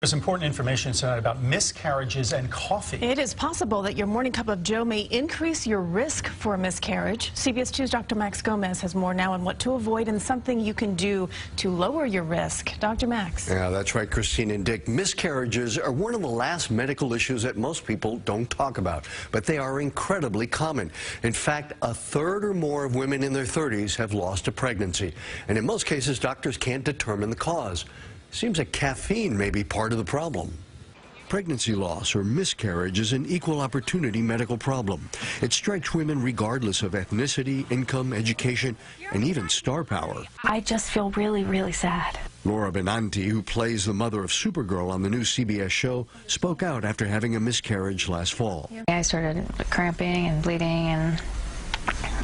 There's important information tonight about miscarriages and coffee. It is possible that your morning cup of joe may increase your risk for a miscarriage. CBS 2's Dr. Max Gomez has more now on what to avoid and something you can do to lower your risk. Dr. Max. Yeah, that's right, Christine and Dick. Miscarriages are one of the last medical issues that most people don't talk about, but they are incredibly common. In fact, a third or more of women in their 30s have lost a pregnancy, and in most cases, doctors can't determine the cause. Seems that caffeine may be part of the problem. Pregnancy loss or miscarriage is an equal opportunity medical problem. It strikes women regardless of ethnicity, income, education, and even star power. I just feel really, really sad. Laura Benanti, who plays the mother of Supergirl on the new CBS show, spoke out after having a miscarriage last fall. I started cramping and bleeding,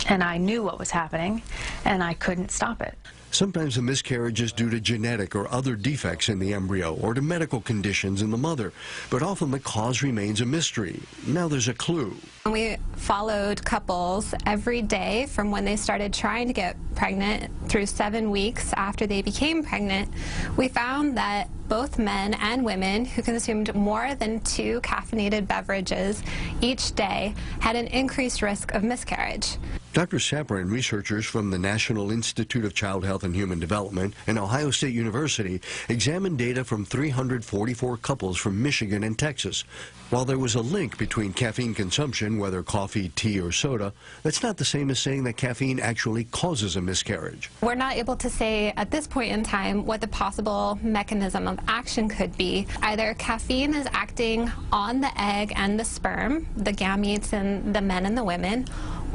and I knew what was happening, and I couldn't stop it. Sometimes the miscarriage is due to genetic or other defects in the embryo or to medical conditions in the mother, but often the cause remains a mystery. Now there's a clue. We followed couples every day from when they started trying to get pregnant through 7 weeks after they became pregnant. We found that both men and women who consumed more than 2 caffeinated beverages each day had an increased risk of miscarriage. Dr. Sapra and researchers from the National Institute of Child Health and Human Development and Ohio State University examined data from 344 couples from Michigan and Texas. While there was a link between caffeine consumption, whether coffee, tea, or soda, that's not the same as saying that caffeine actually causes a miscarriage. We're not able to say at this point in time what the possible mechanism of action could be. Either caffeine is acting on the egg and the sperm, the gametes in the men and the women,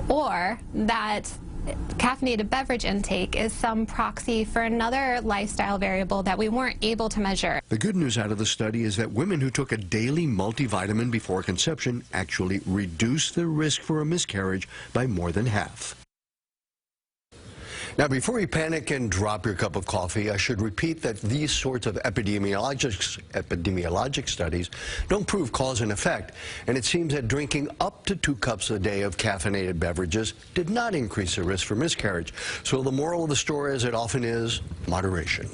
or that caffeinated beverage intake is some proxy for another lifestyle variable that we weren't able to measure. The good news out of the study is that women who took a daily multivitamin before conception actually reduced their risk for a miscarriage by more than half. Now, before you panic and drop your cup of coffee, I should repeat that these sorts of epidemiologic studies don't prove cause and effect, and it seems that drinking up to 2 cups a day of caffeinated beverages did not increase the risk for miscarriage. So the moral of the story, as it often is, moderation.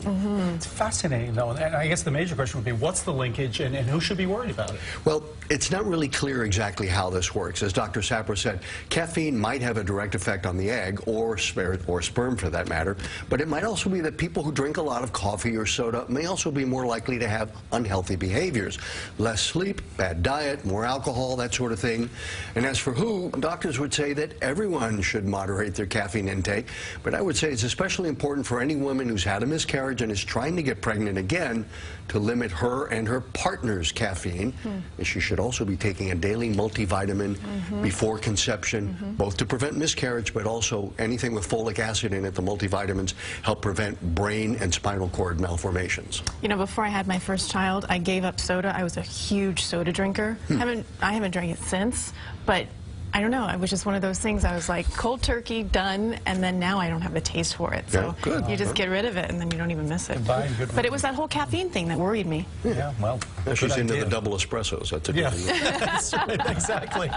It's fascinating, though, and I guess the major question would be, what's the linkage and who should be worried about it? Well, it's not really clear exactly how this works. As Dr. Sapra said, caffeine might have a direct effect on the egg or sperm for that matter, but it might also be that people who drink a lot of coffee or soda may also be more likely to have unhealthy behaviors. Less sleep, bad diet, more alcohol, that sort of thing. And as for who, doctors would say that everyone should moderate their caffeine intake, but I would say it's especially important for any woman who's had a miscarriage and is trying to get pregnant again to limit her and her partner's caffeine. And she should also be taking a daily multivitamin before conception, both to prevent miscarriage, but also anything with folic acid in it. The multivitamins help prevent brain and spinal cord malformations. You know, before I had my first child, I gave up soda. I was a huge soda drinker. I haven't drank it since, but I don't know. It was just one of those things. I was like, cold turkey, done, and then now I don't have the taste for it. So you just get rid of it, and then you don't even miss it. But it was that whole caffeine thing that worried me. Yeah, well, she's into the double espressos. That's a good thing. That's right, exactly.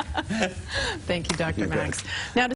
Thank you, Dr. Max. Now,